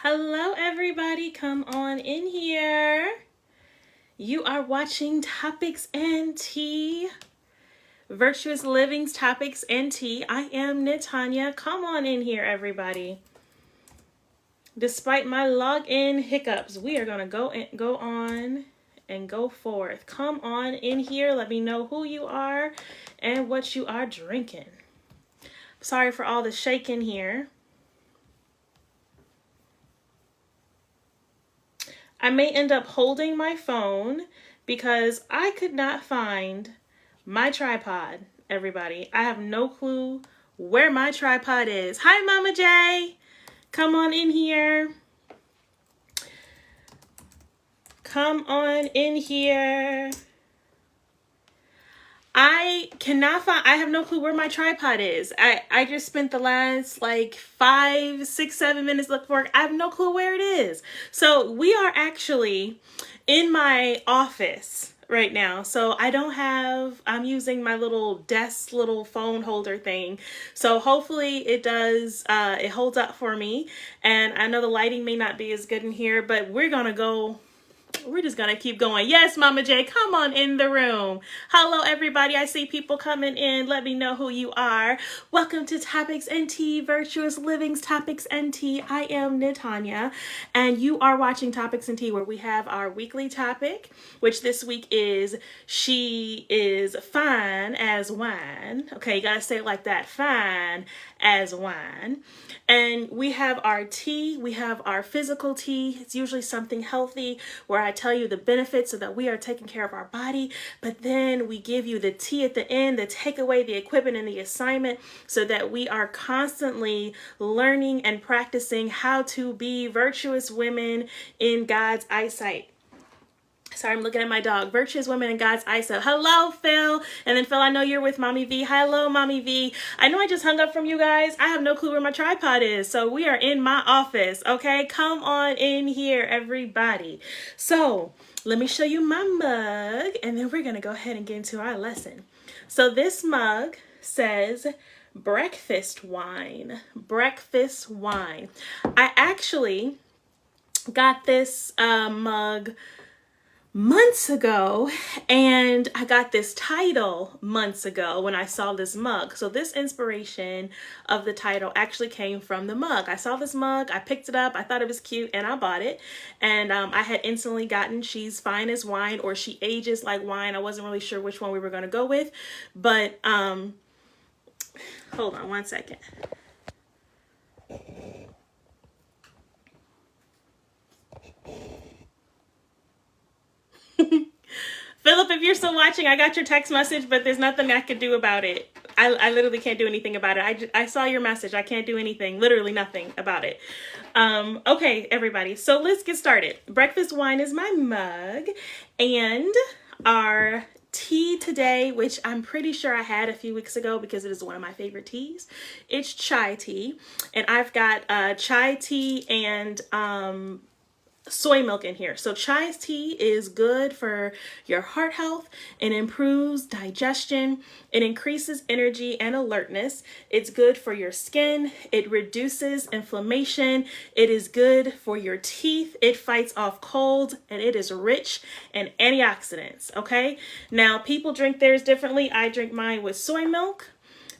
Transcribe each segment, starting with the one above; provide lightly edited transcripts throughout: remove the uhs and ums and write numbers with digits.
Hello, everybody. Come on in here. You are watching Topics and Tea, Virtuous Living's Topics and Tea. I am Natanya. Come on in here, everybody. Despite my login hiccups, we are going to go on and go forth. Come on in here. Let me know who you are and what you are drinking. Sorry for all the shaking here. I may end up holding my phone because I could not find my tripod, everybody. I have no clue where my tripod is. Hi, Mama J. Come on in here. Come on in here. I have no clue where my tripod is. I just spent the last like 5, 6, 7 minutes looking for it. I have no clue where it is. So we are actually in my office right now. So I'm using my little desk, little phone holder thing. So hopefully it holds up for me. And I know the lighting may not be as good in here, but we're just going to keep going. Yes, Mama J, come on in the room. Hello, everybody. I see people coming in. Let me know who you are. Welcome to Topics and Tea, Virtuous Living's Topics and Tea. I am Natanya, and you are watching Topics and Tea, where we have our weekly topic, which this week is She is Fine as Wine. Okay, you got to say it like that. Fine as wine. And we have our tea. We have our physical tea. It's usually something healthy where I tell you the benefits so that we are taking care of our body. But then we give you the tea at the end, the takeaway, the equipment, and the assignment so that we are constantly learning and practicing how to be virtuous women in God's eyesight. Sorry, I'm looking at my dog. Virtuous women in God's eyesight. Hello, Phil. And then, Phil, I know you're with Mommy V. Hello, Mommy V. I know I just hung up from you guys. I have no clue where my tripod is. So we are in my office, okay? Come on in here, everybody. So let me show you my mug, and then we're going to go ahead and get into our lesson. So this mug says breakfast wine. Breakfast wine. I actually got this mug months ago, and I got this title months ago when I saw this mug. So this inspiration of the title actually came from the mug. I saw this mug, I picked it up, I thought it was cute, and I bought it. And I had instantly gotten She's Fine as Wine or She Ages Like Wine. I wasn't really sure which one we were going to go with, but hold on one second. Philip, if you're still watching, I got your text message, but there's nothing I could do about it. I literally can't do anything about it. I saw your message. I can't do anything, literally nothing about it. Okay, everybody. So let's get started. Breakfast wine is my mug, and our tea today, which I'm pretty sure I had a few weeks ago because it is one of my favorite teas. It's chai tea, and I've got chai tea and soy milk in here. So chai tea is good for your heart health. It improves digestion. It increases energy and alertness. It's good for your skin. It reduces inflammation. It is good for your teeth. It fights off colds, and it is rich in antioxidants. Okay. Now people drink theirs differently. I drink mine with soy milk.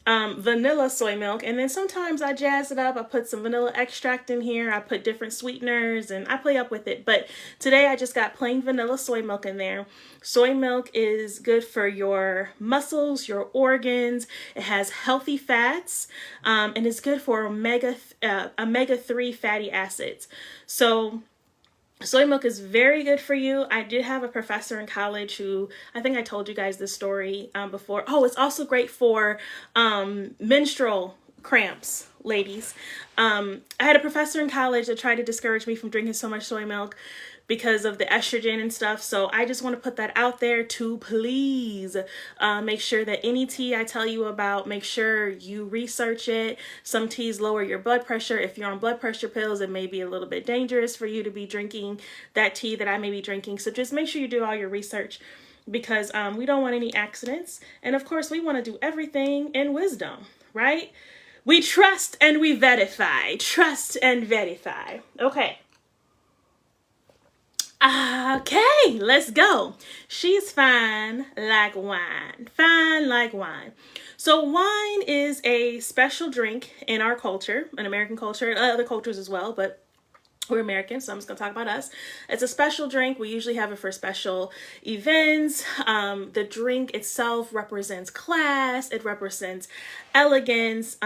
Vanilla soy milk, and then sometimes I jazz it up. I put some vanilla extract in here. I put different sweeteners, and I play up with it. But today I just got plain vanilla soy milk in there. Soy milk is good for your muscles, your organs. It has healthy fats, and it's good for omega-3 fatty acids. So soy milk is very good for you. I did have a professor in college who, I think I told you guys this story before. Oh, it's also great for menstrual cramps, ladies. I had a professor in college that tried to discourage me from drinking so much soy milk because of the estrogen and stuff. So I just want to put that out there to please make sure that any tea I tell you about, make sure you research it. Some teas lower your blood pressure. If you're on blood pressure pills, it may be a little bit dangerous for you to be drinking that tea that I may be drinking. So just make sure you do all your research, because we don't want any accidents. And of course, we want to do everything in wisdom, right? We trust and we verify. Trust and verify. Okay. Okay, let's go. She's fine like wine. Fine like wine. So wine is a special drink in our culture, in American culture, other cultures as well, but we're American, so I'm just going to talk about us. It's a special drink. We usually have it for special events. The drink itself represents class. It represents elegance.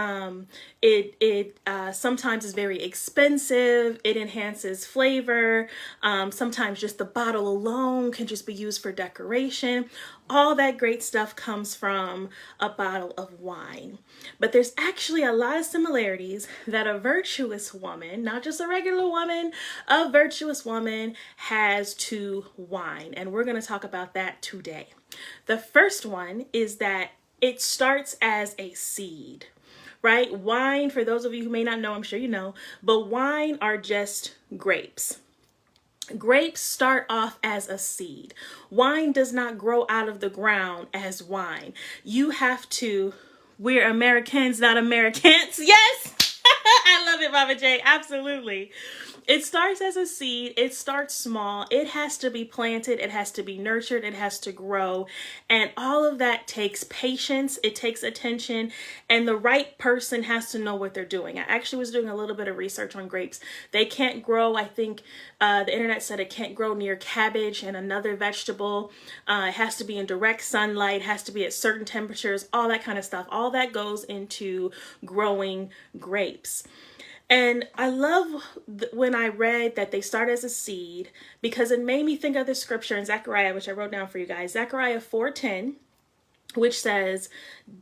It sometimes is very expensive. It enhances flavor. Sometimes just the bottle alone can just be used for decoration. All that great stuff comes from a bottle of wine. But there's actually a lot of similarities that a virtuous woman, not just a regular woman, a virtuous woman has to wine. And we're going to talk about that today. The first one is that it starts as a seed, right? Wine, for those of you who may not know, I'm sure you know, but wine are just grapes. Grapes start off as a seed. Wine does not grow out of the ground as wine. You have to, we're Americans, not Americans. Yes! I love it, Mama J. Absolutely. It starts as a seed. It starts small. It has to be planted. It has to be nurtured. It has to grow. And all of that takes patience. It takes attention. And the right person has to know what they're doing. I actually was doing a little bit of research on grapes. They can't grow. I think the internet said it can't grow near cabbage and another vegetable. It has to be in direct sunlight. It has to be at certain temperatures. All that kind of stuff. All that goes into growing grapes. And I love when I read that they start as a seed, because it made me think of the scripture in Zechariah, which I wrote down for you guys. Zechariah 4:10, which says,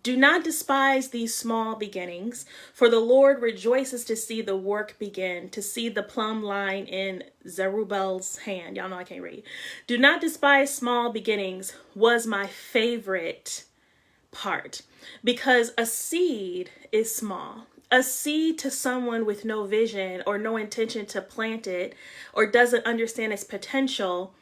"Do not despise these small beginnings, for the Lord rejoices to see the work begin, to see the plumb line in Zerubbabel's hand." Y'all know I can't read. "Do not despise small beginnings" was my favorite part, because a seed is small. A seed to someone with no vision or no intention to plant it or doesn't understand its potential,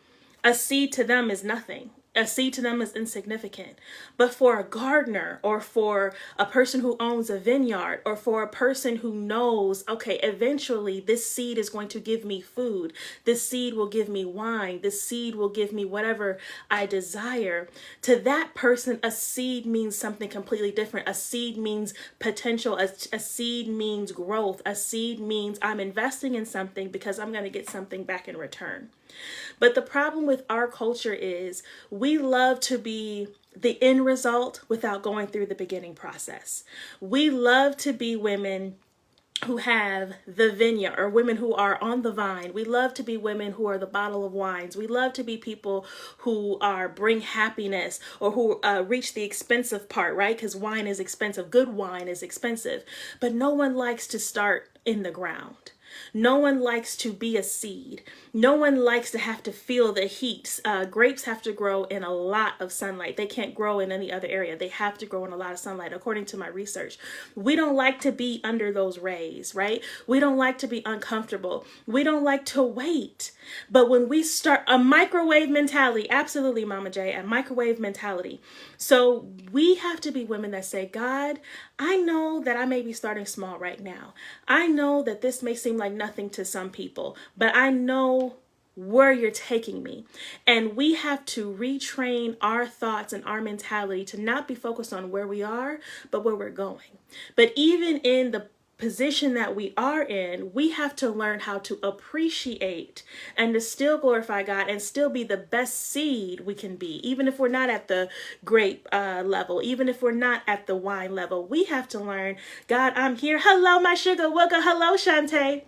a seed to them is nothing. A seed to them is insignificant. But for a gardener, or for a person who owns a vineyard, or for a person who knows, okay, eventually this seed is going to give me food. This seed will give me wine. This seed will give me whatever I desire. To that person, a seed means something completely different. A seed means potential. A seed means growth. A seed means I'm investing in something because I'm going to get something back in return. But the problem with our culture is we love to be the end result without going through the beginning process. We love to be women who have the vineyard, or women who are on the vine. We love to be women who are the bottle of wines. We love to be people who bring happiness, or who reach the expensive part, right? Because wine is expensive. Good wine is expensive. But no one likes to start in the ground. No one likes to be a seed. No one likes to have to feel the heat. Grapes have to grow in a lot of sunlight. They can't grow in any other area. They have to grow in a lot of sunlight, according to my research. We don't like to be under those rays, right? We don't like to be uncomfortable. We don't like to wait. But when we start a microwave mentality, absolutely, Mama J, a microwave mentality. So we have to be women that say, God, I know that I may be starting small right now. I know that this may seem like nothing to some people, but I know where you're taking me. And we have to retrain our thoughts and our mentality to not be focused on where we are, but where we're going. But even in the position that we are in, we have to learn how to appreciate and to still glorify God and still be the best seed we can be. Even if we're not at the grape level, even if we're not at the wine level, we have to learn, God, I'm here. Hello, my sugar wugga. Hello, Shantae.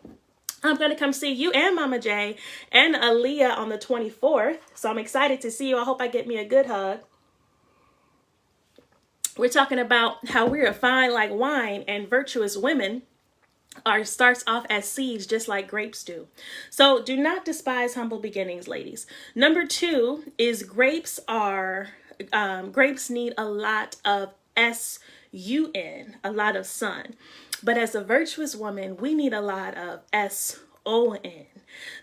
I'm going to come see you and Mama J and Aaliyah on the 24th. So I'm excited to see you. I hope I get me a good hug. We're talking about how we're fine like wine, and virtuous women starts off as seeds, just like grapes do. So do not despise humble beginnings, ladies. Number 2 is grapes need a lot of sun, a lot of sun. But as a virtuous woman, we need a lot of SON.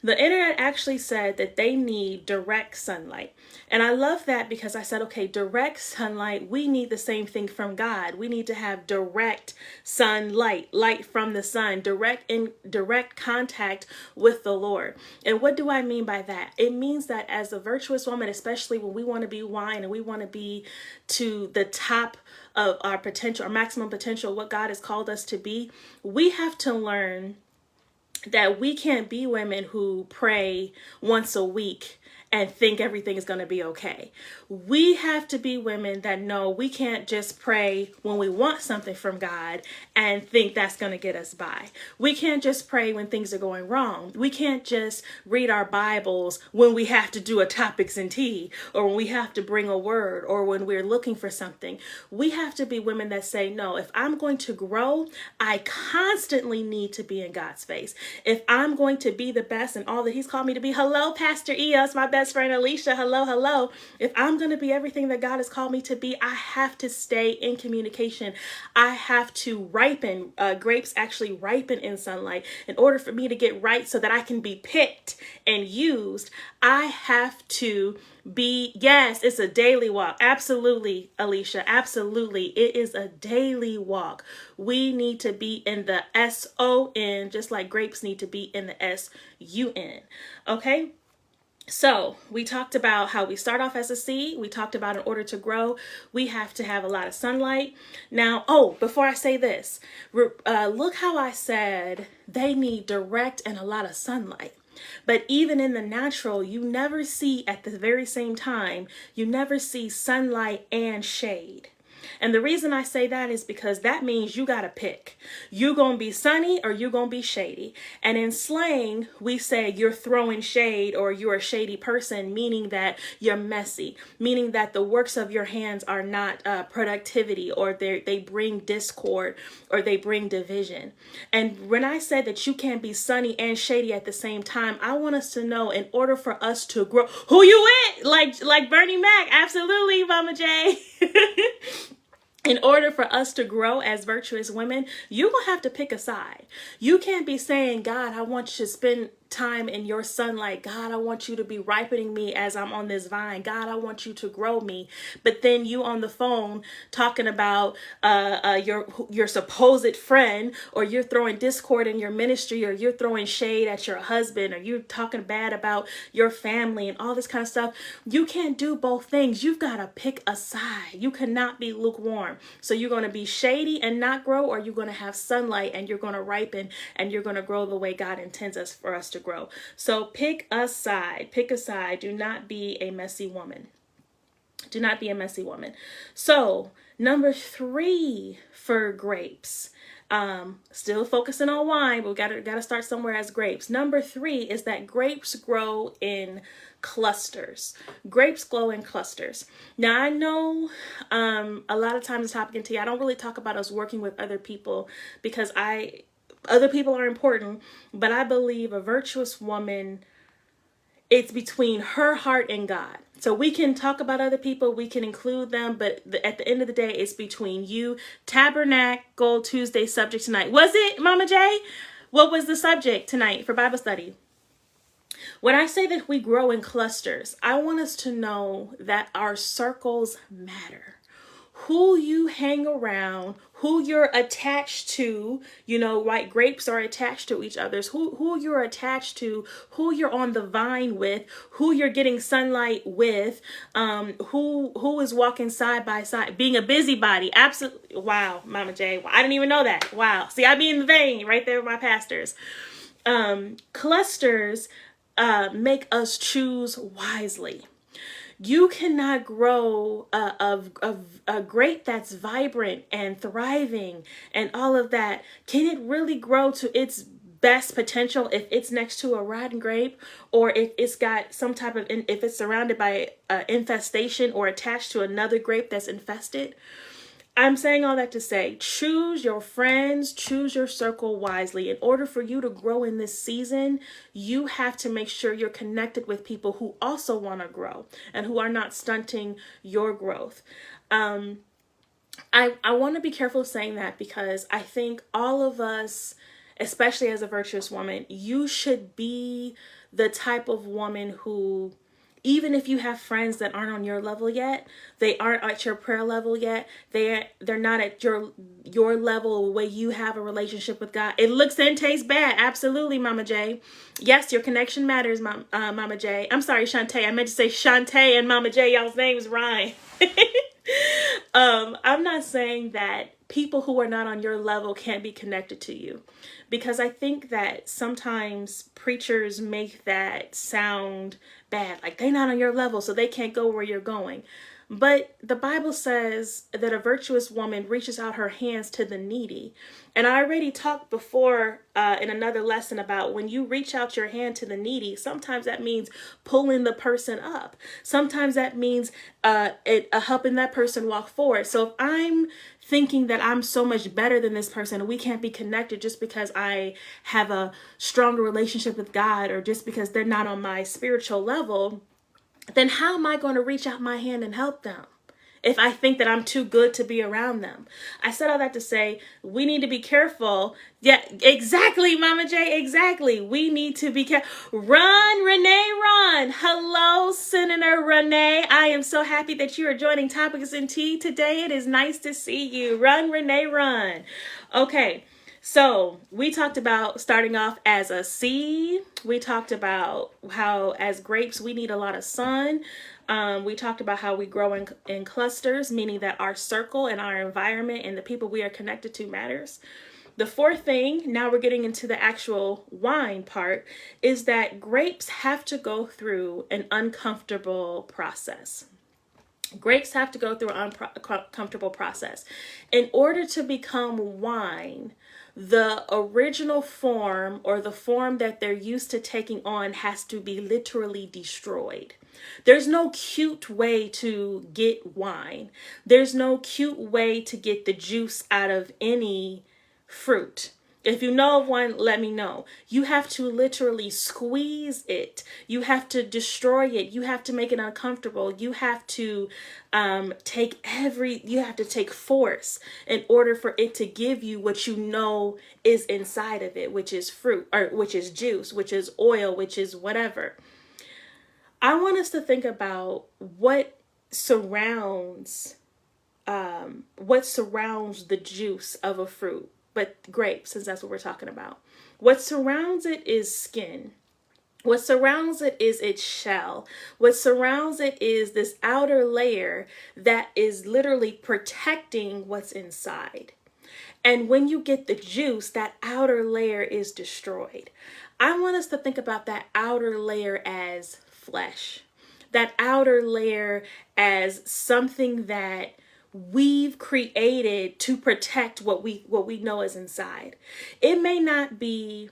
The internet actually said that they need direct sunlight. And I love that because I said, okay, direct sunlight, we need the same thing from God. We need to have direct sunlight, light from the sun, direct contact with the Lord. And what do I mean by that? It means that as a virtuous woman, especially when we want to be wine and we want to be to the top of our potential, our maximum potential, what God has called us to be, we have to learn that we can't be women who pray once a week and think everything is going to be okay. We have to be women that know we can't just pray when we want something from God and think that's going to get us by. We can't just pray when things are going wrong. We can't just read our Bibles when we have to do a topics and tea, or when we have to bring a word, or when we're looking for something. We have to be women that say, no, if I'm going to grow, I constantly need to be in God's face. If I'm going to be the best and all that He's called me to be, hello, Pastor Eos, my best friend Alicia, hello. If I'm going to be everything that God has called me to be, I have to stay in communication. I have to ripen. Grapes actually ripen in sunlight. In order for me to get right so that I can be picked and used, I have to be, yes, it's a daily walk. Absolutely, Alicia, absolutely. It is a daily walk. We need to be in the S-O-N, just like grapes need to be in the S-U-N. Okay? So we talked about how we start off as a seed. We talked about in order to grow, we have to have a lot of sunlight. Now, before I say this, look how I said they need direct and a lot of sunlight. But even in the natural, you never see at the very same time, you never see sunlight and shade. And the reason I say that is because that means you got to pick. You going to be sunny or you going to be shady. And in slang, we say you're throwing shade or you're a shady person, meaning that you're messy, meaning that the works of your hands are not productivity, or they bring discord, or they bring division. And when I said that you can't be sunny and shady at the same time, I want us to know, in order for us to grow, who you with? Like Bernie Mac. Absolutely, Mama J. In order for us to grow as virtuous women, you're going to have to pick a side. You can't be saying, God, I want you to spend time in your sunlight. God, I want you to be ripening me as I'm on this vine. God, I want you to grow me. But then you on the phone talking about your supposed friend, or you're throwing discord in your ministry, or you're throwing shade at your husband, or you're talking bad about your family and all this kind of stuff. You can't do both things. You've got to pick a side. You cannot be lukewarm. So you're going to be shady and not grow, or you're going to have sunlight and you're going to ripen and you're going to grow the way God intends for us to grow. So pick a side. Pick a side. Do not be a messy woman. Do not be a messy woman. So number 3 for grapes. Still focusing on wine, but we gotta start somewhere as grapes. Number 3 is that grapes grow in clusters. Grapes grow in clusters. Now I know a lot of times topic in tea, I don't really talk about us working with other people because other people are important, but I believe a virtuous woman, it's between her heart and God. So we can talk about other people, we can include them, but at the end of the day, it's between you. Tabernacle Tuesday subject tonight. Was it, Mama J? What was the subject tonight for Bible study? When I say that we grow in clusters, I want us to know that our circles matter. Who you hang around, who you're attached to, like grapes are attached to each other, who you're attached to, who you're on the vine with, who you're getting sunlight with, who is walking side by side, being a busybody. Absolutely. Wow, Mama J. I didn't even know that. Wow. See, I be in the vein right there with my pastors. Clusters make us choose wisely. You cannot grow a grape that's vibrant and thriving and all of that. Can it really grow to its best potential if it's next to a rotten grape, or if it's got some type of, if it's surrounded by infestation or attached to another grape that's infested? I'm saying all that to say, choose your friends, choose your circle wisely. In order for you to grow in this season, you have to make sure you're connected with people who also want to grow and who are not stunting your growth. I want to be careful of saying that because I think all of us, especially as a virtuous woman, you should be the type of woman who, even if you have friends that aren't on your level yet, they aren't at your prayer level yet, they're not at your level where you have a relationship with God. It looks and tastes bad. Absolutely, Mama J. Yes, your connection matters, Mama J. I'm sorry, Shantae. I meant to say Shantae and Mama J. Y'all's names rhyme. I'm not saying that people who are not on your level can't be connected to you, because I think that sometimes preachers make that sound bad, like they're not on your level, so they can't go where you're going. But the Bible says that a virtuous woman reaches out her hands to the needy. And I already talked before in another lesson about when you reach out your hand to the needy, sometimes that means pulling the person up. Sometimes that means helping that person walk forward. So if I'm thinking that I'm so much better than this person and we can't be connected just because I have a stronger relationship with God, or just because they're not on my spiritual level, then how am I going to reach out my hand and help them if I think that I'm too good to be around them? I said all that to say we need to be careful. Yeah, exactly, Mama J, exactly. We need to be careful. Run, Renee, run. Hello, Senator Renee. I am so happy that you are joining Topics and Tea today. It is nice to see you. Run, Renee, run. Okay. So we talked about starting off as a seed. We talked about how as grapes, we need a lot of sun. We talked about how we grow in clusters, meaning that our circle and our environment and the people we are connected to matters. The fourth thing, now we're getting into the actual wine part, is that grapes have to go through an uncomfortable process. Grapes have to go through an uncomfortable process. In order to become wine, the original form, or the form that they're used to taking on, has to be literally destroyed. There's no cute way to get wine. There's no cute way to get the juice out of any fruit. If you know of one, let me know. You have to literally squeeze it. You have to destroy it. You have to make it uncomfortable. You have to take force in order for it to give you what you know is inside of it, which is fruit, or which is juice, which is oil, which is whatever. I want us to think about what surrounds the juice of a fruit. But grapes, since that's what we're talking about. What surrounds it is skin. What surrounds it is its shell. What surrounds it is this outer layer that is literally protecting what's inside. And when you get the juice, that outer layer is destroyed. I want us to think about that outer layer as flesh. That outer layer as something that we've created to protect what we know is inside. It may not be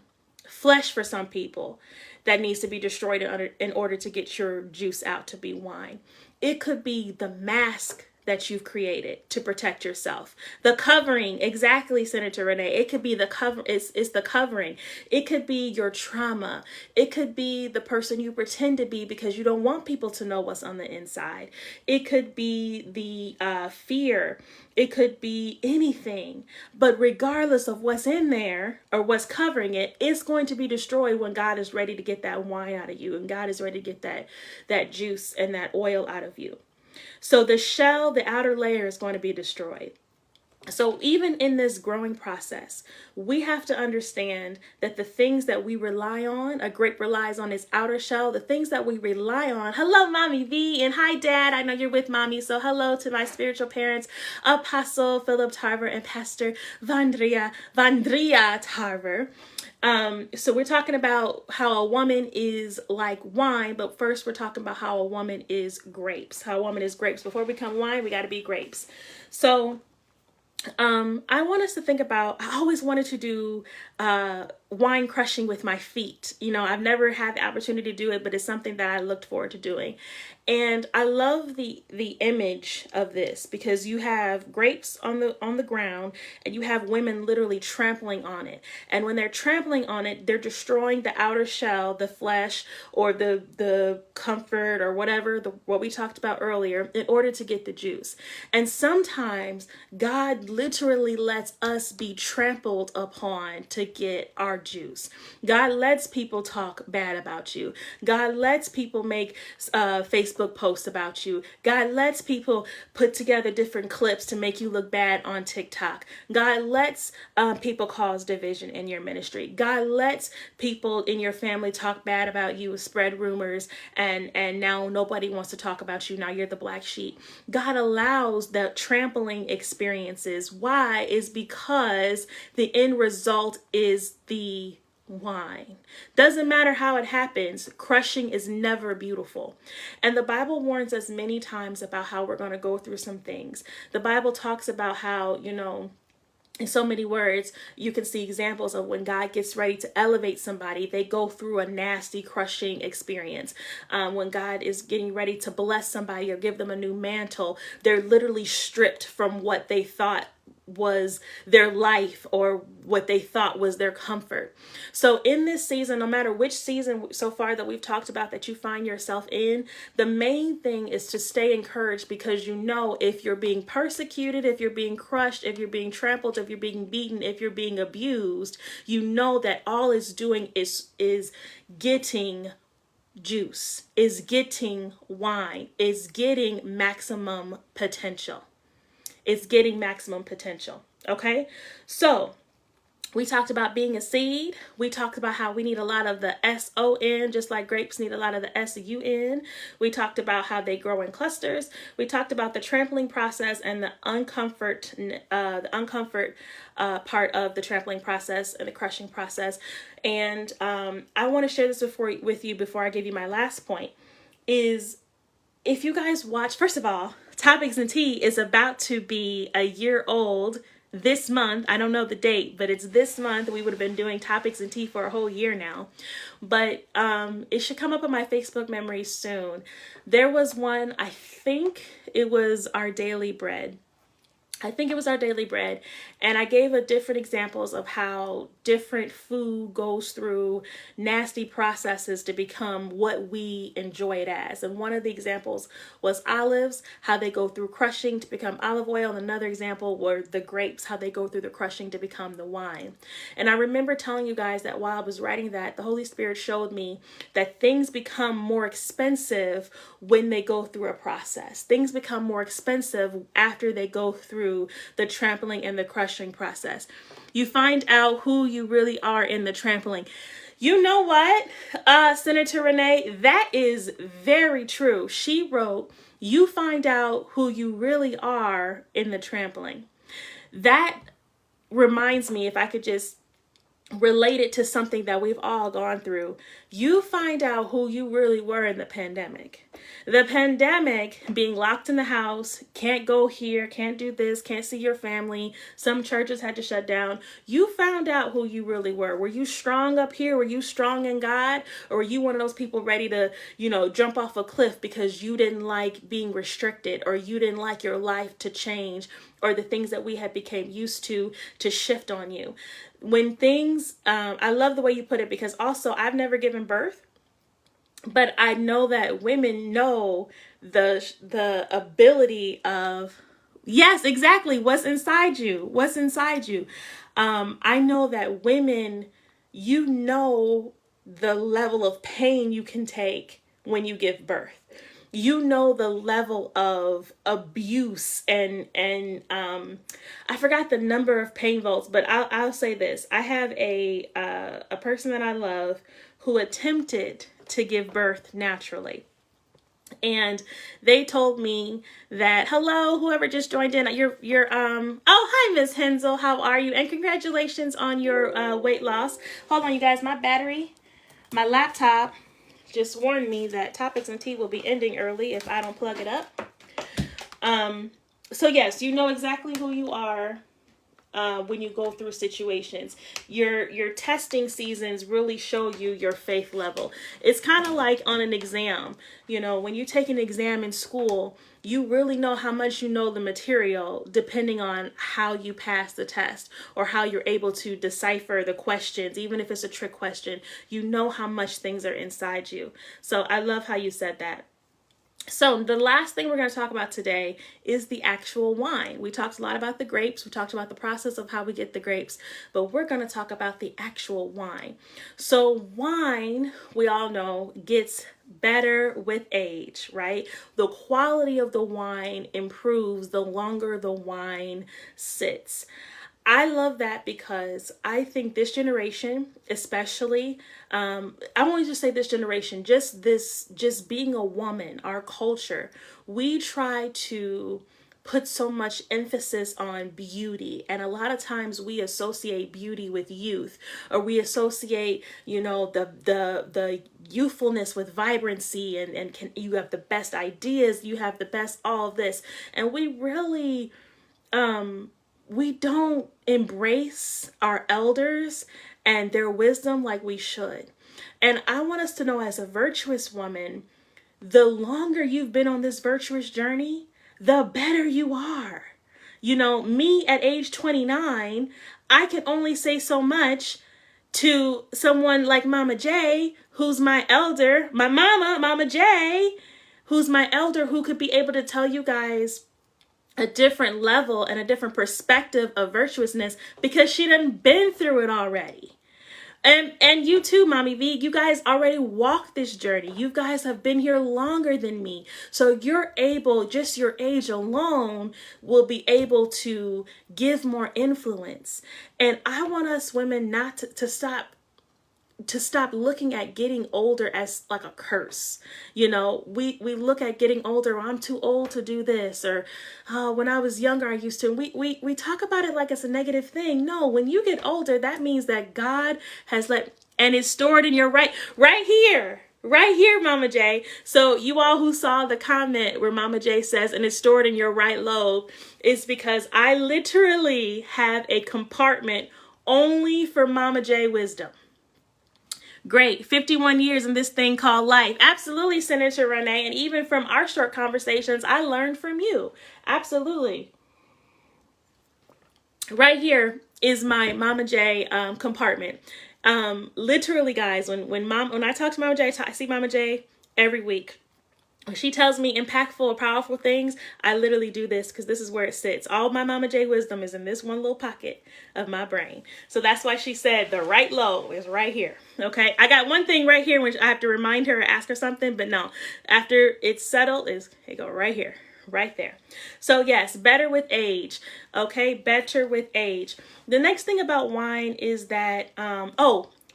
flesh for some people that needs to be destroyed in order to get your juice out to be wine. It could be the mask that you've created to protect yourself. The covering, exactly, Senator Renee. It could be the cover. It's the covering. It could be your trauma. It could be the person you pretend to be because you don't want people to know what's on the inside. It could be the fear. It could be anything. But regardless of what's in there or what's covering it, it's going to be destroyed when God is ready to get that wine out of you, and God is ready to get that juice and that oil out of you. So the shell, the outer layer, is going to be destroyed. So even in this growing process, we have to understand that the things that we rely on, a grape relies on its outer shell, the things that we rely on. Hello, Mommy V, and hi, Dad. I know you're with Mommy, so hello to my spiritual parents, Apostle Philip Tarver and Pastor Vandria Tarver. So we're talking about how a woman is like wine, but first we're talking about how a woman is grapes. How a woman is grapes. Before we become wine, we got to be grapes. So I want us to think about, I always wanted to do wine crushing with my feet. You know, I've never had the opportunity to do it, but it's something that I looked forward to doing. And I love the image of this because you have grapes on the ground and you have women literally trampling on it. And when they're trampling on it, they're destroying the outer shell, the flesh, or the comfort, or whatever, what we talked about earlier, in order to get the juice. And sometimes God literally lets us be trampled upon to get our juice. God lets people talk bad about you. God lets people make Facebook posts about you. God lets people put together different clips to make you look bad on TikTok. God lets people cause division in your ministry. God lets people in your family talk bad about you, spread rumors, and now nobody wants to talk about you. Now you're the black sheep. God allows the trampling experiences. Why? Is because the end result is the wine. Doesn't matter how it happens, crushing is never beautiful. And the Bible warns us many times about how we're going to go through some things. The Bible talks about how, in so many words, you can see examples of when God gets ready to elevate somebody, they go through a nasty, crushing experience. When God is getting ready to bless somebody or give them a new mantle, they're literally stripped from what they thought was their life or what they thought was their comfort. So in this season, no matter which season so far that we've talked about that you find yourself in, the main thing is to stay encouraged, because if you're being persecuted, if you're being crushed, if you're being trampled, if you're being beaten, if you're being abused, that all it's doing is getting juice, is getting wine, is getting maximum potential. It's getting maximum potential. Okay. So we talked about being a seed. We talked about how we need a lot of the SON, just like grapes need a lot of the SUN. We talked about how they grow in clusters. We talked about the trampling process and the uncomfort part of the trampling process and the crushing process. And I want to share this with you before I give you my last point. Is if you guys watch, first of all, Topics and Tea is about to be a year old this month. I don't know the date, but it's this month. We would have been doing Topics and Tea for a whole year now. But it should come up on my Facebook memories soon. There was one, I think it was Our Daily Bread. And I gave different examples of how different food goes through nasty processes to become what we enjoy it as. And one of the examples was olives, how they go through crushing to become olive oil. And another example were the grapes, how they go through the crushing to become the wine. And I remember telling you guys that while I was writing that, the Holy Spirit showed me that things become more expensive when they go through a process. Things become more expensive after they go through the trampling and the crushing process. You find out who you really are in the trampling. You know what, Senator Renee, that is very true. She wrote, you find out who you really are in the trampling. That reminds me, if I could just relate it to something that we've all gone through. You find out who you really were in the pandemic. The pandemic, being locked in the house, can't go here, can't do this, can't see your family. Some churches had to shut down. You found out who you really were. Were you strong up here? Were you strong in God? Or were you one of those people ready to, jump off a cliff because you didn't like being restricted, or you didn't like your life to change, or the things that we had became used to shift on you? When things, I love the way you put it, because also I've never given birth, but I know that women know the ability of, yes, exactly, what's inside you. I know that women, the level of pain you can take when you give birth. The level of abuse and I forgot the number of pain volts, but I'll say this. I have a person that I love who attempted to give birth naturally. And they told me that, hello, whoever just joined in, oh, hi, Miss Hensel, how are you? And congratulations on your weight loss. Hold on, you guys, my laptop just warned me that Topics and Tea will be ending early if I don't plug it up. So yes, you know exactly who you are when you go through situations. Your testing seasons really show you your faith level. It's kind of like on an exam. You know, when you take an exam in school, you really know how much you know the material depending on how you pass the test or how you're able to decipher the questions. Even if it's a trick question, you know how much things are inside you. So I love how you said that. So the last thing we're going to talk about today is the actual wine. We talked a lot about the grapes. We talked about the process of how we get the grapes, but we're going to talk about the actual wine. So wine, we all know, gets better with age, right? The quality of the wine improves the longer the wine sits. I love that because I think this generation, especially, I won't just say this generation, just being a woman, our culture, we try to put so much emphasis on beauty. And a lot of times we associate beauty with youth, or we associate, you know, the youthfulness with vibrancy, and you have the best ideas, you have the best all of this. And we really, we don't embrace our elders and their wisdom like we should. And I want us to know, as a virtuous woman, the longer you've been on this virtuous journey, the better you are. You know, me at age 29, I can only say so much to someone like Mama J, who's my elder, my mama, Mama J, who's my elder, who could be able to tell you guys a different level and a different perspective of virtuousness because she done been through it already. And you too, Mommy V, you guys already walked this journey. You guys have been here longer than me. So you're able, just your age alone will be able to give more influence. And I want us women not to stop looking at getting older as like a curse. You know, we look at getting older, I'm too old to do this, or when I was younger I used to. We talk about it like it's a negative thing. No, when you get older, that means that God has and it's stored in your right here, Mama J. So you all who saw the comment where Mama J says, and it's stored in your right lobe, is because I literally have a compartment only for Mama J wisdom. Great. 51 years in this thing called life. Absolutely, Senator Renee. And even from our short conversations, I learned from you. Absolutely. Right here is my Mama J compartment. Literally, guys, when I talk to Mama J, I see Mama J every week. When she tells me impactful or powerful things, I literally do this because this is where it sits. All my Mama J wisdom is in this one little pocket of my brain. So that's why she said the right lobe is right here. Okay. I got one thing right here, which I have to remind her or ask her something, but no, after it's settled, it go right here, right there. So yes, better with age. Okay. Better with age. The next thing about wine is that,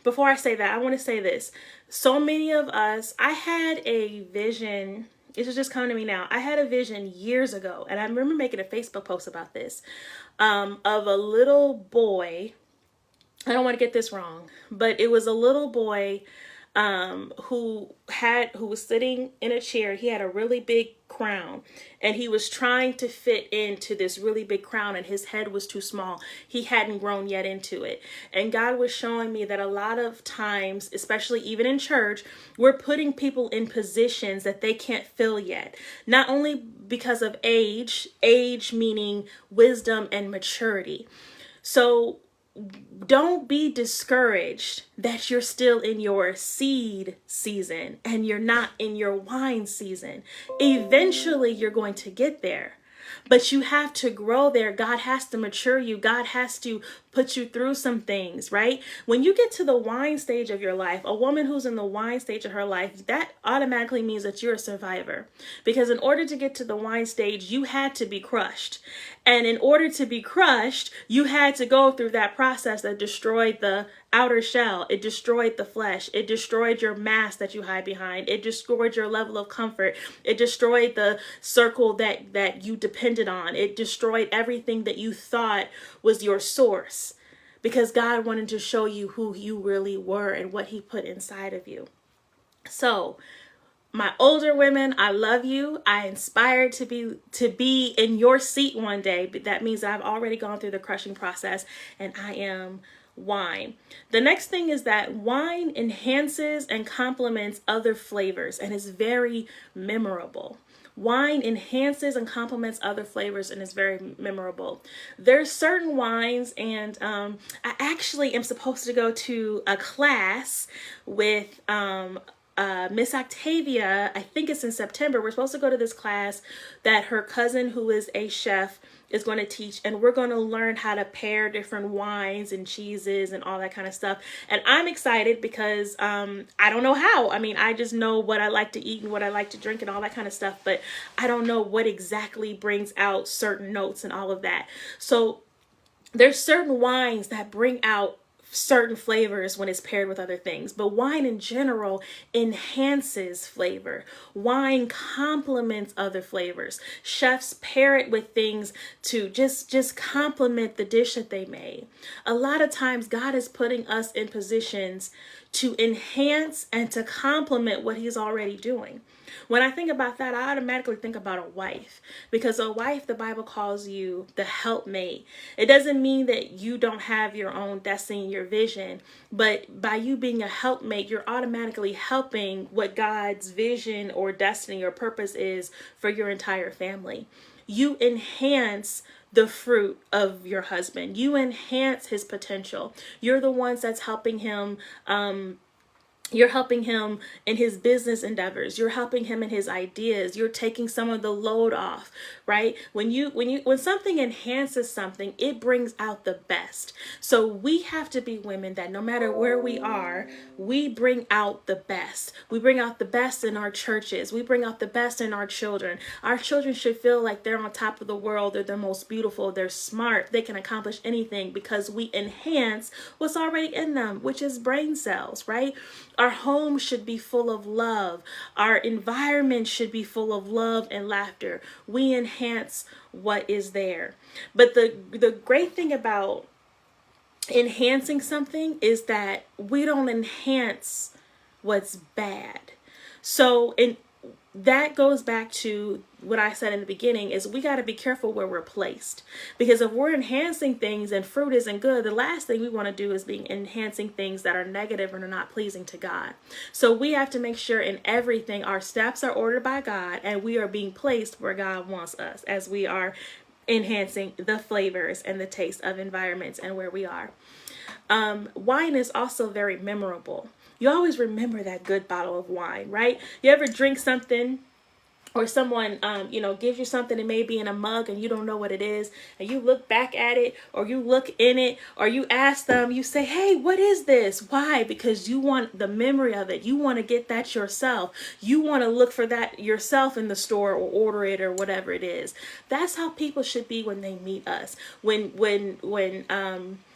before I say that, I want to say this. So many of us, I had a vision. This is just coming to me now. I had a vision years ago, and I remember making a Facebook post about this, of a little boy. I don't want to get this wrong, but it was a little boy who was sitting in a chair. He had a really big crown, and he was trying to fit into this really big crown, and his head was too small. He hadn't grown yet into it. And God was showing me that a lot of times, especially even in church, we're putting people in positions that they can't fill yet. Not only because of age meaning wisdom and maturity. So don't be discouraged that you're still in your seed season and you're not in your wine season. Eventually, you're going to get there, but you have to grow there. God has to mature you. God has to put you through some things, right? When you get to the wine stage of your life, a woman who's in the wine stage of her life, that automatically means that you're a survivor. Because in order to get to the wine stage, you had to be crushed. And in order to be crushed, you had to go through that process that destroyed the outer shell. It destroyed the flesh. It destroyed your mask that you hide behind. It destroyed your level of comfort. It destroyed the circle that you depended on. It destroyed everything that you thought was your source, because God wanted to show you who you really were and what he put inside of you. So My older women, I love you. I inspired to be in your seat one day, but that means I've already gone through the crushing process and I am wine. The next thing is that wine enhances and complements other flavors and is very memorable. Wine enhances and complements other flavors and is very memorable. There's certain wines, and I actually am supposed to go to a class with Miss Octavia. I think it's in September. We're supposed to go to this class that her cousin, who is a chef, is going to teach, and we're going to learn how to pair different wines and cheeses and all that kind of stuff. And I'm excited because I don't know how. I mean, I just know what I like to eat and what I like to drink and all that kind of stuff, but I don't know what exactly brings out certain notes and all of that. So there's certain wines that bring out certain flavors when it's paired with other things, but wine in general enhances flavor. Wine complements other flavors. Chefs pair it with things to just complement the dish that they made. A lot of times God is putting us in positions to enhance and to complement what he's already doing. When I think about that, I automatically think about a wife, because a wife, the Bible calls you the helpmate. It doesn't mean that you don't have your own destiny, your vision, but by you being a helpmate, you're automatically helping what God's vision or destiny or purpose is for your entire family. You enhance the fruit of your husband. You enhance his potential. You're the ones that's helping him. You're helping him in his business endeavors. You're helping him in his ideas. You're taking some of the load off, right? When something enhances something, it brings out the best. So we have to be women that no matter where we are, we bring out the best. We bring out the best in our churches. We bring out the best in our children. Our children should feel like they're on top of the world. They're the most beautiful. They're smart. They can accomplish anything because we enhance what's already in them, which is brain cells, right? Our home should be full of love. Our environment should be full of love and laughter. We enhance what is there. But the great thing about enhancing something is that we don't enhance what's bad. So that goes back to what I said in the beginning, is we got to be careful where we're placed, because if we're enhancing things and fruit isn't good, the last thing we want to do is be enhancing things that are negative and are not pleasing to God. So we have to make sure in everything our steps are ordered by God and we are being placed where God wants us as we are enhancing the flavors and the taste of environments and where we are. Wine is also very memorable. You always remember that good bottle of wine, right? You ever drink something or someone, gives you something, it may be in a mug and you don't know what it is, and you look back at it or you look in it or you ask them, you say, hey, what is this? Why? Because you want the memory of it. You want to get that yourself. You want to look for that yourself in the store or order it or whatever it is. That's how people should be when they meet us. When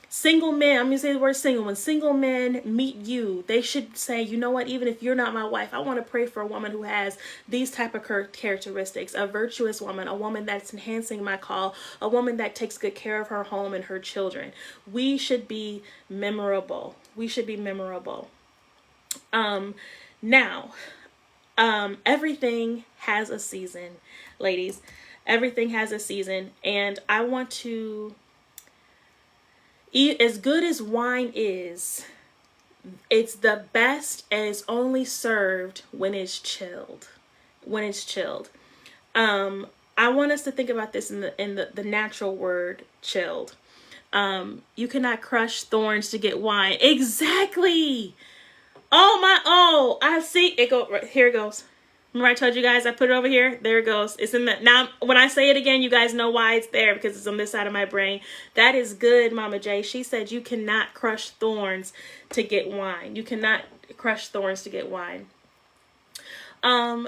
single men, I'm going to say the word single. When single men meet you, they should say, you know what, even if you're not my wife, I want to pray for a woman who has these type of characteristics, a virtuous woman, a woman that's enhancing my call, a woman that takes good care of her home and her children. We should be memorable. We should be memorable. Everything has a season, ladies. Everything has a season. And I want to... As good as wine is, it's the best and it's only served when it's chilled. When it's chilled. I want us to think about this in the natural word chilled. You cannot crush thorns to get wine. Exactly. I see it go right here. It goes. Remember I told you guys I put it over here? There it goes. It's in the, now when I say it again, you guys know why it's there, because it's on this side of my brain. That is good, Mama J. She said you cannot crush thorns to get wine. You cannot crush thorns to get wine. I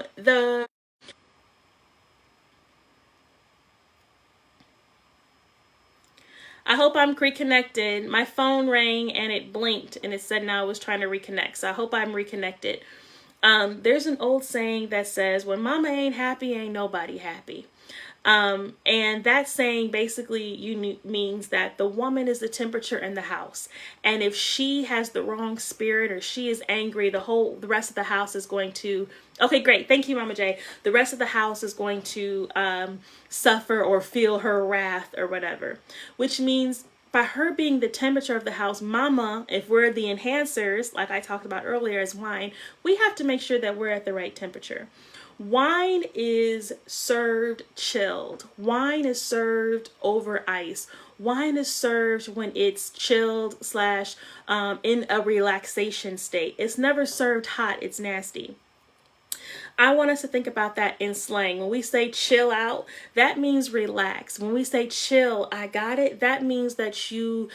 hope I'm reconnected. My phone rang and it blinked and it said now I was trying to reconnect. So I hope I'm reconnected. There's an old saying that says, when mama ain't happy, ain't nobody happy. And that saying basically means that the woman is the temperature in the house. And if she has the wrong spirit or she is angry, the rest of the house is going to, okay, great. Thank you, Mama J. The rest of the house is going to suffer or feel her wrath or whatever, which means by her being the temperature of the house, Mama, if we're the enhancers, like I talked about earlier as wine, we have to make sure that we're at the right temperature. Wine is served chilled. Wine is served over ice. Wine is served when it's chilled / in a relaxation state. It's never served hot. It's nasty. I want us to think about that in slang. When we say chill out, that means relax. When we say chill, I got it, that means that you're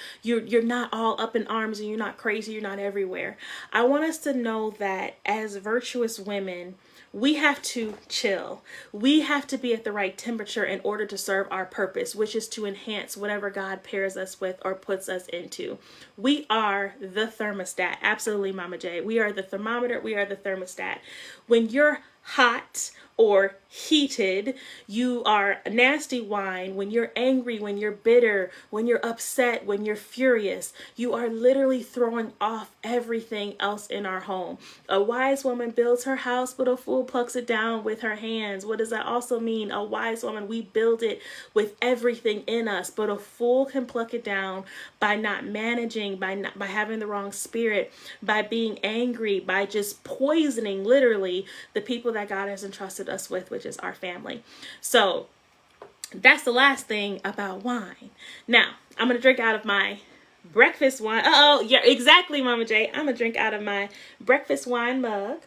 not all up in arms and you're not crazy, you're not everywhere. I want us to know that as virtuous women, we have to chill. We have to be at the right temperature in order to serve our purpose, which is to enhance whatever God pairs us with or puts us into. We are the thermostat. Absolutely, Mama J. We are the thermometer. We are the thermostat. When you're hot or heated, you are a nasty wine. When you're angry, when you're bitter, when you're upset, when you're furious, you are literally throwing off everything else in our home. A wise woman builds her house, but a fool plucks it down with her hands. What does that also mean? A wise woman, we build it with everything in us, but a fool can pluck it down by not managing, by having the wrong spirit, by being angry, by just poisoning literally the people that God has entrusted us with, which is our family. So that's the last thing about wine. Now, I'm going to drink out of my breakfast wine. Oh, yeah, exactly, Mama J. I'm going to drink out of my breakfast wine mug.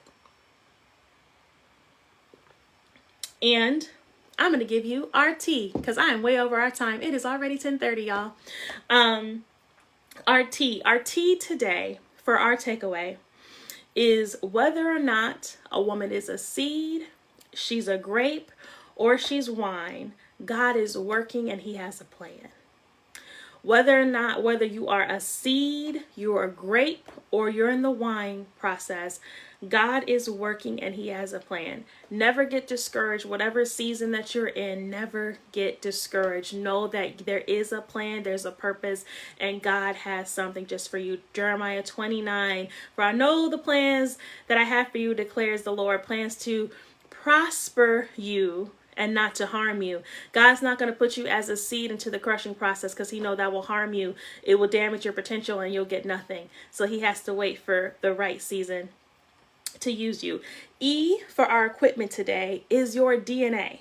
And I'm going to give you our tea because I am way over our time. It is already 10:30, y'all. Our tea today for our takeaway is whether or not a woman is a seed, she's a grape, or she's wine, God is working and he has a plan. Whether you are a seed, you're a grape, or you're in the wine process, God is working and he has a plan. Never get discouraged. Whatever season that you're in, never get discouraged. Know that there is a plan, there's a purpose, and God has something just for you. Jeremiah 29, for I know the plans that I have for you, declares the Lord, plans to prosper you and not to harm you. God's not going to put you as a seed into the crushing process because he knows that will harm you. It will damage your potential and you'll get nothing. So he has to wait for the right season to use you. E for our equipment today is your DNA.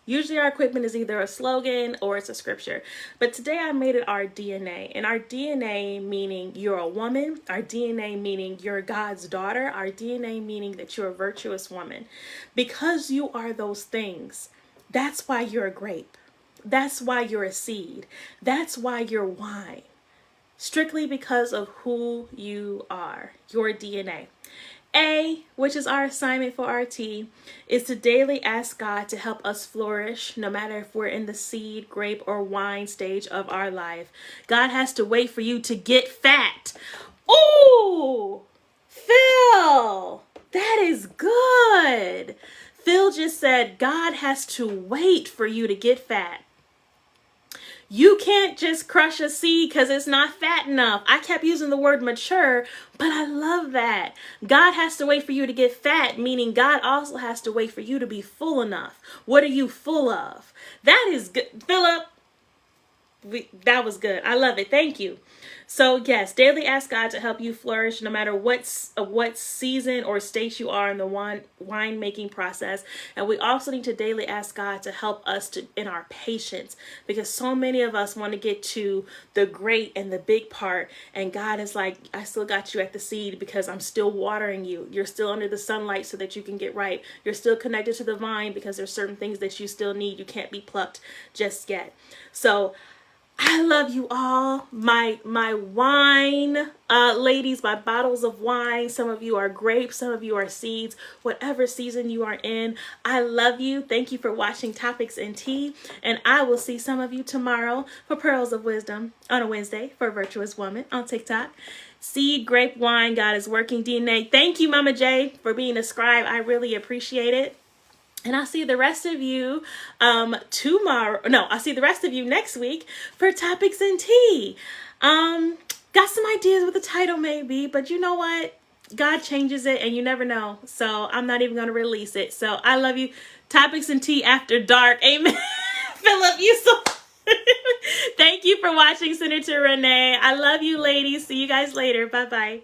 Usually our equipment is either a slogan or it's a scripture. But today I made it our DNA. And our DNA meaning you're a woman. Our DNA meaning you're God's daughter. Our DNA meaning that you're a virtuous woman. Because you are those things, that's why you're a grape. That's why you're a seed. That's why you're wine. Strictly because of who you are, your DNA. A, which is our assignment for our tea, is to daily ask God to help us flourish, no matter if we're in the seed, grape, or wine stage of our life. God has to wait for you to get fat. Ooh, Phil, that is good. Phil just said God has to wait for you to get fat. You can't just crush a seed because it's not fat enough. I kept using the word mature, but I love that. God has to wait for you to get fat, meaning God also has to wait for you to be full enough. What are you full of? That is good. Philip, that was good. I love it. Thank you. So yes, daily ask God to help you flourish no matter what season or state you are in the wine making process. And we also need to daily ask God to help us in our patience, because so many of us want to get to the great and the big part. And God is like, I still got you at the seed because I'm still watering you. You're still under the sunlight so that you can get ripe. You're still connected to the vine because there's certain things that you still need. You can't be plucked just yet. So I love you all, my wine ladies, my bottles of wine. Some of you are grapes, some of you are seeds, whatever season you are in. I love you. Thank you for watching Topics in Tea, and I will see some of you tomorrow for Pearls of Wisdom on a Wednesday for a Virtuous Woman on TikTok. Seed, grape, wine, God is working DNA. Thank you, Mama J, for being a scribe. I really appreciate it. And I'll see the rest of you tomorrow. No, I'll see the rest of you next week for Topics and Tea. Got some ideas what the title may be, but you know what? God changes it and you never know. So I'm not even going to release it. So I love you. Topics and Tea after dark. Amen. Philip, you so... Thank you for watching, Senator Renee. I love you, ladies. See you guys later. Bye-bye.